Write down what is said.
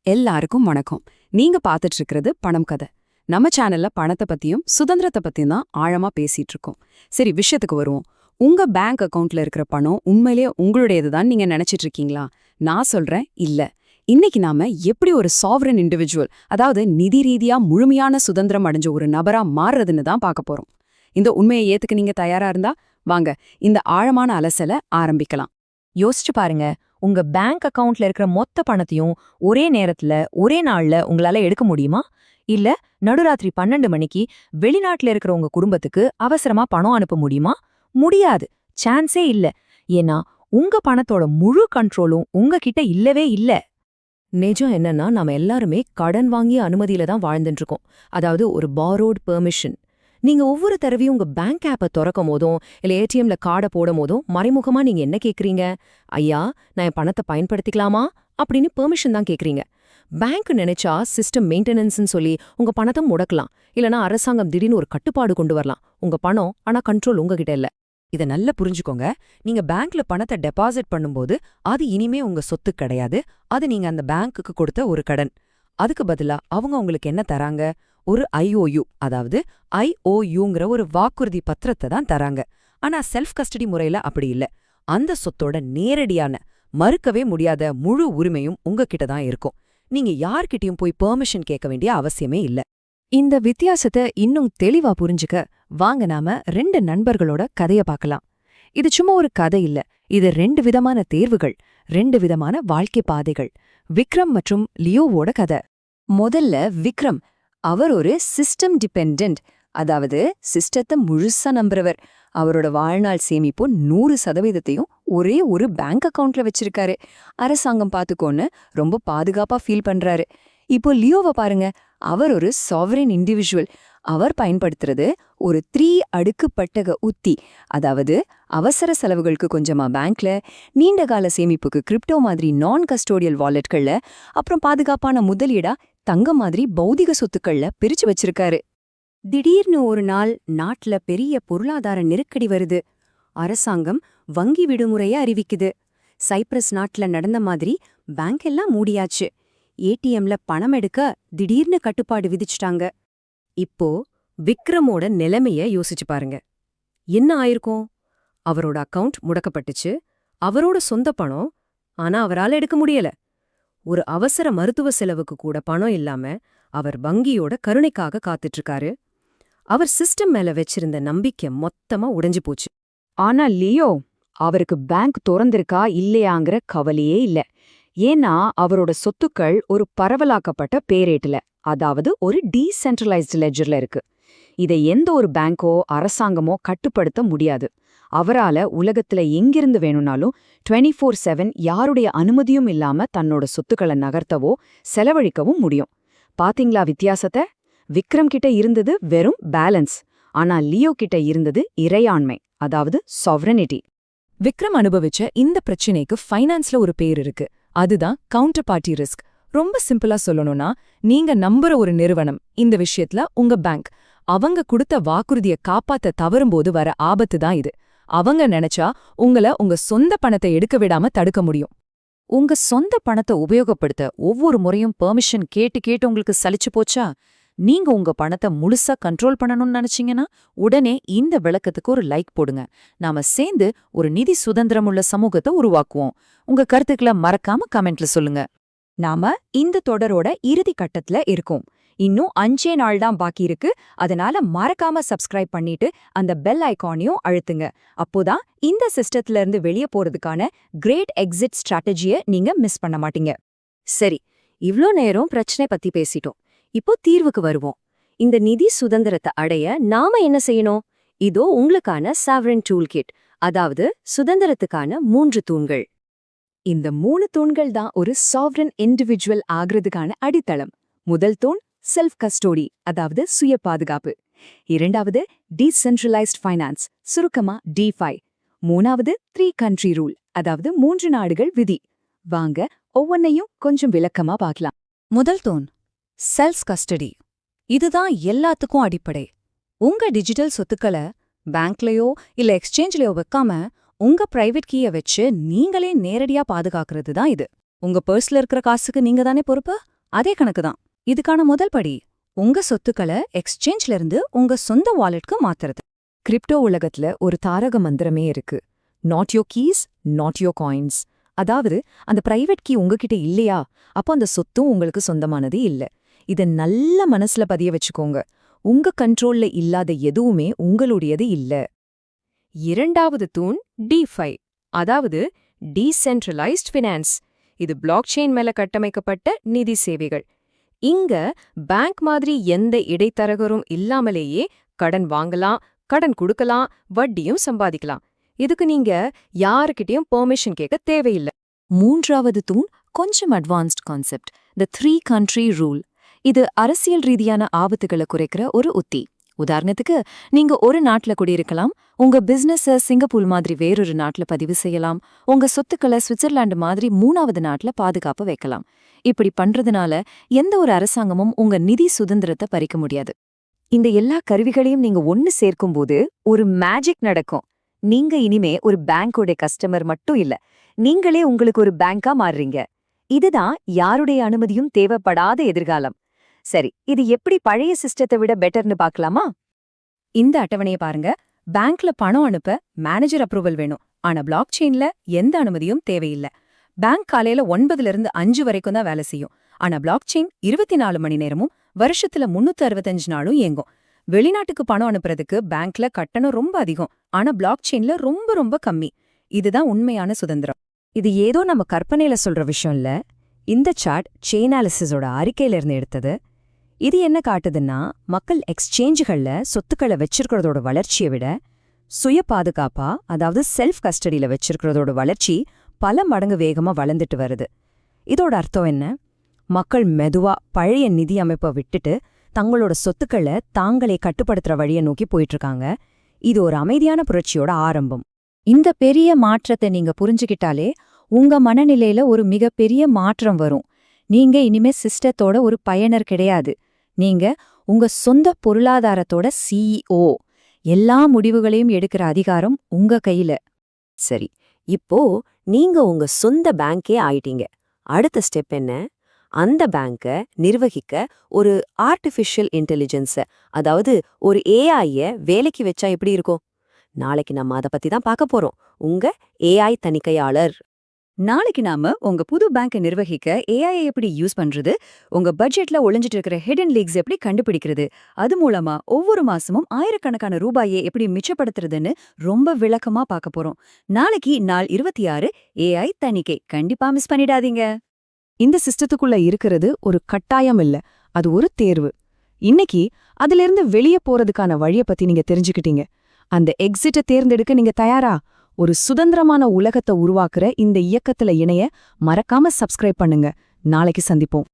எல்லாருக்கும் வணக்கம். நீங்க பாத்துட்டு இருக்கிறது பணம் கதை. நம்ம சேனல்ல பணத்தை பத்தியும் சுதந்திரத்தை பத்தியும் தான் ஆழமா பேசிட்டு இருக்கோம். சரி, விஷயத்துக்கு வருவோம். உங்க பேங்க் அக்கவுண்ட்ல இருக்கிற பணம் உண்மையிலேயே உங்களுடையதுதான் நீங்க நினைச்சிட்டு இருக்கீங்களா? நான் சொல்றேன் இல்ல. இன்னைக்கு நாம எப்படி ஒரு சாவரன் இண்டிவிஜுவல், அதாவது நிதி ரீதியா முழுமையான சுதந்திரம் அடைஞ்ச ஒரு நபரா மாறுறதுன்னு தான் பார்க்க போறோம். இந்த உண்மையை ஏத்துக்க நீங்க தயாரா இருந்தா வாங்க இந்த ஆழமான அலசலை ஆரம்பிக்கலாம். யோசிச்சு பாருங்க, உங்க பேங்க் அக்கவுண்ட்ல இருக்கிற மொத்த பணத்தையும் ஒரே நேரத்துல ஒரே நாள்ல உங்களால எடுக்க முடியுமா? இல்ல நடுராத்திரி 12 மணிக்கு வெளிநாட்டுல இருக்கிற உங்க குடும்பத்துக்கு அவசரமா பணம் அனுப்ப முடியுமா? முடியாது, சான்ஸே இல்ல. ஏன்னா உங்க பணத்தோட முழு கண்ட்ரோலும் உங்ககிட்ட இல்லவே இல்ல. நிஜம் என்னன்னா, நாம எல்லாருமே கடன் வாங்கிய அனுமதியில தான் வாழ்ந்துட்டு இருக்கோம். அதாவது ஒரு பாரோட் பெர்மிஷன். நீங்க ஒவ்வொரு தடவையும் உங்க பேங்க் ஆப்பை திறக்கும் போதும் இல்ல ஏடிஎம்ல கார்டை போடும் போதும் மறைமுகமா நீங்க என்ன கேக்குறீங்க? ஐயா, நான் என் பணத்தை பயன்படுத்திக்கலாமா அப்படின்னு பெர்மிஷன் தான் கேக்குறீங்க. பேங்க் நினைச்சா சிஸ்டம் மெயின்டெனன்ஸ்னு சொல்லி உங்க பணத்தை முடக்கலாம். இல்லனா அரசாங்கம் திடீர்னு ஒரு கட்டுப்பாடு கொண்டு வரலாம். உங்க பணம் ஆனா கண்ட்ரோல் உங்ககிட்ட இல்ல. இத நல்லா புரிஞ்சுக்கோங்க. நீங்க பேங்க்ல பணத்தை டெபாசிட் பண்ணும்போது அது இனிமே உங்க சொத்து கிடையாது. அது நீங்க அந்த பேங்க்குக்கு கொடுத்த ஒரு கடன். அதுக்கு பதிலா அவங்க உங்களுக்கு என்ன தராங்க? ஒரு ஐஓயு, அதாவது ஐஓயுங்கிற ஒரு வாக்குறுதி பத்திரத்தை தான் தராங்க. ஆனா செல்ஃப் கஸ்டடி முறையில அப்படி இல்ல. அந்த சொத்தோட நேரடியான, மறுக்கவே முடியாத முழு உரிமையும் உங்ககிட்ட தான் இருக்கும். நீங்க யார்கிட்டயும் போய் பெர்மிஷன் கேட்க வேண்டிய அவசியமே இல்ல. இந்த வித்தியாசத்தை இன்னும் தெளிவா புரிஞ்சுக்க வாங்க நாம 2 நண்பர்களோட கதைய பார்க்கலாம். இது சும்மா ஒரு கதை இல்ல. இது 2 விதமான தேர்வுகள், 2 விதமான வாழ்க்கை பாதைகள். விக்ரம் மற்றும் லியோவோட கதை. முதல்ல விக்ரம். அவர் ஒரு சிஸ்டம் டிபெண்டன்ட், அதாவது சிஸ்டத்தை முழுசா நம்புறவர். அவரோட வாழ்நாள் சேமிப்பு 100%த்தையும் ஒரே ஒரு பேங்க் அக்கவுண்ட்ல வச்சிருக்காரு. அரசாங்கம் பாத்துக்கோன்னு ரொம்ப பாதுகாப்பா ஃபீல் பண்றாரு. இப்போ லியோவை பாருங்க. அவர் ஒரு சாவரின் இண்டிவிஜுவல். அவர் பயன்படுத்துறது ஒரு 3 அடுக்கு பட்டக உத்தி. அதாவது அவசர செலவுகளுக்கு கொஞ்சமா பேங்க்ல, நீண்டகால சேமிப்புக்கு கிரிப்டோ மாதிரி நான் கஸ்டோடியல் வாலெட்கள்ல, அப்புறம் பாதுகாப்பான முதலீடா தங்கம் மாதிரி பௌதிக சொத்துக்கள்ல பிரிச்சு வச்சிருக்காரு. திடீர்னு ஒரு நாள் நாட்டுல பெரிய பொருளாதார நெருக்கடி வருது. அரசாங்கம் வங்கி விடுமுறைய அறிவிக்குது. சைப்ரஸ் நாட்டுல நடந்த மாதிரி பேங்க் எல்லாம் மூடியாச்சு. ஏடிஎம்ல பணம் எடுக்க திடீர்னு கட்டுப்பாடு விதிச்சிட்டாங்க. இப்போ விக்ரமோட நிலைமைய யோசிச்சு பாருங்க. என்ன ஆயிருக்கும்? அவரோட அக்கவுண்ட் முடக்கப்பட்டுச்சு. அவரோட சொந்த பணம், ஆனா அவரால எடுக்க முடியல. ஒரு அவசர மருத்துவ செலவுக்கு கூட பணம் இல்லாம அவர் வங்கியோட கருணைக்காக காத்துட்டு இருக்காரு. அவர் சிஸ்டம் மேல வச்சிருந்த நம்பிக்கை மொத்தமா உடைஞ்சு போச்சு. ஆனா லியோ, அவருக்கு பேங்க் திறந்திருக்கா இல்லையாங்கிற கவலையே இல்ல. ஏன்னா அவரோட சொத்துக்கள் ஒரு பரவலாக்கப்பட்ட பேரேட்டுல, அதாவது ஒரு டீசென்ட்ரலைஸ்டு லெட்ஜர்ல இருக்கு. இதை எந்த ஒரு பேங்கோ அரசாங்கமோ கட்டுப்படுத்த முடியாது. அவரால உலகத்துல எங்கிருந்து வேணும்னாலும் 24/7 யாருடைய அனுமதியும் இல்லாம தன்னோட சொத்துக்களை நகர்த்தவோ செலவழிக்கவும் முடியும். பாத்தீங்களா வித்தியாசத்தை? விக்ரம் கிட்ட இருந்தது வெறும் பேலன்ஸ். ஆனா லியோ கிட்ட இருந்தது இறையாண்மை, அதாவது சாவரனிட்டி. விக்ரம் அனுபவிச்ச இந்த பிரச்சனைக்கு ஃபைனான்ஸ்ல ஒரு பேர் இருக்கு. அதுதான் கவுண்டர் பார்ட்டி ரிஸ்க். ரொம்ப சிம்பிளா சொல்லணும்னா, நீங்க நம்புற ஒரு நிறுவனம், இந்த விஷயத்துல உங்க பேங்க், அவங்க கொடுத்த வாக்குறுதியை காப்பாத்த தவறும்போது வர ஆபத்து தான் இது. அவங்க நினைச்சா உங்க சொந்த பணத்தை எடுக்க விடாம தடுக்க முடியும். உங்க சொந்த பணத்தை உபயோகப்படுத்த ஒவ்வொரு முறையும் பெர்மிஷன் கேட்டு கேட்டு உங்களுக்கு சலிச்சு போச்சா? நீங்க உங்க பணத்தை முழுசா கண்ட்ரோல் பண்ணணும்னு நினைச்சீங்கன்னா உடனே இந்த விளக்கத்துக்கு ஒரு லைக் போடுங்க. நாம சேர்ந்து ஒரு நிதி சுதந்திரமுள்ள சமூகத்தை உருவாக்குவோம். உங்க கருத்துக்களை மறக்காம கமெண்ட்ல சொல்லுங்க. நாம இந்த தொடரோட இறுதி கட்டத்துல இருக்கோம். இன்னும் 5 நாள் தான் பாக்கி இருக்கு. அதனால மறக்காம சப்ஸ்கிரைப் பண்ணிட்டு அந்த பெல் ஐகானையும் அழுத்துங்க. அப்போதான் இந்த சிஸ்டத்துல இருந்து வெளியே போறதுக்கான கிரேட் எக்ஸிட் ஸ்ட்ராட்டஜியை நீங்க மிஸ் பண்ண மாட்டீங்க. சரி, இவ்ளோ நேரம் பிரச்சனை பத்தி பேசிட்டோம். இப்போ தீர்வுக்கு வருவோம். இந்த நிதி சுதந்திரத்தை அடைய நாம என்ன செய்யணும்? இதோ உங்களுக்கான சாவரன் டூல் கிட், அதாவது சுதந்திரத்துக்கான 3 தூண்கள். இந்த 3 தூண்கள் தான் ஒரு சாவரன் இண்டிவிஜுவல் ஆகிறதுக்கான அடித்தளம். முதல் தூண் செல்ஃப் கஸ்டோடி, அதாவது சுய பாதுகாப்பு. இரண்டாவது டீசென்ட்ரலைஸ்ட் ஃபைனான்ஸ், சுருக்கமா DeFi. மூணாவது 3 கண்ட்ரி ரூல், அதாவது 3 நாடுகள் விதி. வாங்க ஒவ்வொன்னையும் கொஞ்சம் விளக்கமா பார்க்கலாம். முதல் தூண் செல்ஃப் கஸ்டடி. இதுதான் எல்லாத்துக்கும் அடிப்படை. உங்க டிஜிட்டல் சொத்துக்களை பேங்க்லயோ இல்ல எக்ஸ்சேஞ்ச்லயோ வைக்காம உங்க பிரைவேட் கீயை வச்சு நீங்களே நேரடியா பாதுகாக்கிறது தான் இது. உங்க பர்ஸ்ல இருக்கிற காசுக்கு நீங்க தானே பொறுப்பு. அதே கணக்கு தான். இதுக்கான முதல் படி உங்க சொத்துக்களை எக்ஸ்சேஞ்ச்ல இருந்து உங்க சொந்த வாலெட்க்கு மாத்துறது. கிரிப்டோ உலகத்துல ஒரு தாரக மந்திரமே இருக்கு. Not your keys, not your coins. அதாவது அந்த பிரைவேட் கீ உங்ககிட்ட இல்லையா, அப்போ அந்த சொத்தும் உங்களுக்கு சொந்தமானது இல்ல. இத நல்ல மனசுல பதிய வச்சுக்கோங்க. உங்க கண்ட்ரோல்ல இல்லாத எதுவுமே உங்களுடையது இல்ல. இரண்டாவது தூண் DeFi, அதாவது டீசென்ட்ரலைஸ்ட் ஃபினான்ஸ். இது பிளாக்செயின் மேல கட்டமைக்கப்பட்ட நிதி சேவைகள். இங்க பேங்க் மாதிரி எந்த இடைத்தரகரும் இல்லாமலேயே கடன் வாங்கலாம், கடன் கொடுக்கலாம், வட்டியும் சம்பாதிக்கலாம். இதுக்கு நீங்க யாருக்கிட்டயும் பெர்மிஷன் கேட்க தேவையில்லை. மூன்றாவது தூண் கொஞ்சம் அட்வான்ஸ்ட் கான்செப்ட், தி 3 country ரூல். இது அரசியல் ரீதியான ஆபத்துகளை குறைக்கிற ஒரு உத்தி. உதாரணத்துக்கு, நீங்க ஒரு நாட்டுல குடியிருக்கலாம், உங்க பிசினஸ சிங்கப்பூர் மாதிரி வேறொரு நாட்டுல பதிவு செய்யலாம், உங்க சொத்துக்களை சுவிட்சர்லாந்து மாதிரி 3வது நாட்டுல பாதுகாப்பு வைக்கலாம். இப்படி பண்றதுனால எந்த ஒரு அரசாங்கமும் உங்க நிதி சுதந்திரத்தை பறிக்க முடியாது. இந்த எல்லா கருவிகளையும் நீங்க ஒன்னு சேர்க்கும்போது ஒரு மேஜிக் நடக்கும். நீங்க இனிமே ஒரு பேங்கோட கஸ்டமர் மட்டும் இல்ல, நீங்களே உங்களுக்கு ஒரு பேங்கா மாறுறீங்க. இதுதான் யாருடைய அனுமதியும் தேவைப்படாத எதிர்காலம். சரி, இது எப்படி பழைய சிஸ்டத்தை விட பெட்டர்னு பார்க்கலாமா? இந்த அட்டவணையை பாருங்க. பேங்க்ல பணம் அனுப்ப மேனேஜர் அப்ரூவல் வேணும். ஆனா பிளாக்செயின்ல எந்த அனுமதியும் தேவையில்லை. பேங்க் காலையில 9ல இருந்து 5 வரைக்கும் தான் வேலை செய்யும். ஆனா பிளாக்செயின் 24 மணி நேரமும் வருஷத்துல 365 நாளும் இயங்கும். வெளிநாட்டுக்கு பணம் அனுப்புறதுக்கு பேங்க்ல கட்டணம் ரொம்ப அதிகம். ஆனா பிளாக்செயின்ல ரொம்ப ரொம்ப கம்மி. இதுதான் உண்மையான சுதந்திரம். இது ஏதோ நம்ம கற்பனையில சொல்ற விஷயம் இல்ல. இந்த சார்ட் செயினாலிசிஸோட அறிக்கையில இருந்து எடுத்தது. இது என்ன காட்டுதுன்னா, மக்கள் எக்ஸ்சேஞ்சுகள்ல சொத்துக்களை வச்சிருக்கிறதோட வளர்ச்சியை விட சுய பாதுகாப்பா, அதாவது செல்ஃப் கஸ்டடியில வச்சிருக்கிறதோட வளர்ச்சி பல மடங்கு வேகமா வளர்ந்துட்டு வருது. இதோட அர்த்தம் என்ன? மக்கள் மெதுவா பழைய நிதி அமைப்பை விட்டுட்டு தங்களோட சொத்துக்களை தாங்களே கட்டுப்படுத்துற வழியை நோக்கி போயிட்டு இருக்காங்க. இது ஒரு அமைதியான புரட்சியோட ஆரம்பம். இந்த பெரிய மாற்றத்தை நீங்க புரிஞ்சுக்கிட்டாலே உங்க மனநிலையில ஒரு மிகப்பெரிய மாற்றம் வரும். நீங்க இனிமே சிஸ்டத்தோட ஒரு பயனர் கிடையாது. நீங்க உங்க சொந்த பொருளாதாரத்தோட CEO. எல்லா முடிவுகளையும் எடுக்கிற அதிகாரம் உங்க கையில. சரி, இப்போ நீங்க உங்க சொந்த பேங்கே ஆயிட்டீங்க. அடுத்த ஸ்டெப் என்ன? அந்த பேங்க நிர்வகிக்க ஒரு ஆர்டிஃபிஷியல் இன்டெலிஜென்ஸ, அதாவது ஒரு AI-ய வேலைக்கு வச்சா எப்படி இருக்கும்? நாளைக்கு நம்ம அதை பத்தி தான் பார்க்க போறோம். உங்க AI தணிக்கையாளர். நாளைக்கு நாம உங்க புது பேங்கை நிர்வகிக்க AI எப்படி யூஸ் பண்றது, உங்க பட்ஜெட்ல ஒளிஞ்சிட்டு இருக்கிற ஹிடன் லீக்ஸ் எப்படி கண்டுபிடிக்கிறது, அது மூலமா ஒவ்வொரு மாசமும் ஆயிரக்கணக்கான ரூபாயை எப்படி மிச்சப்படுத்துறதுன்னு ரொம்ப விளக்கமா பார்க்க போறோம். நாளைக்கு நாள் 26 AI தணிக்கை. கண்டிப்பா மிஸ் பண்ணிடாதீங்க. இந்த சிஸ்டத்துக்குள்ள இருக்கிறது ஒரு கட்டாயம் இல்ல, அது ஒரு தேர்வு. இன்னைக்கு அதிலிருந்து வெளியே போறதுக்கான வழிய பத்தி நீங்க தெரிஞ்சுக்கிட்டீங்க. அந்த எக்ஸிட்டை தேர்ந்தெடுக்க நீங்க தயாரா? ஒரு சுதந்திரமான உலகத்தை உருவாக்குற இந்த இயக்கத்துல இணைய மறக்காம சப்ஸ்கிரைப் பண்ணுங்க. நாளைக்கு சந்திப்போம்.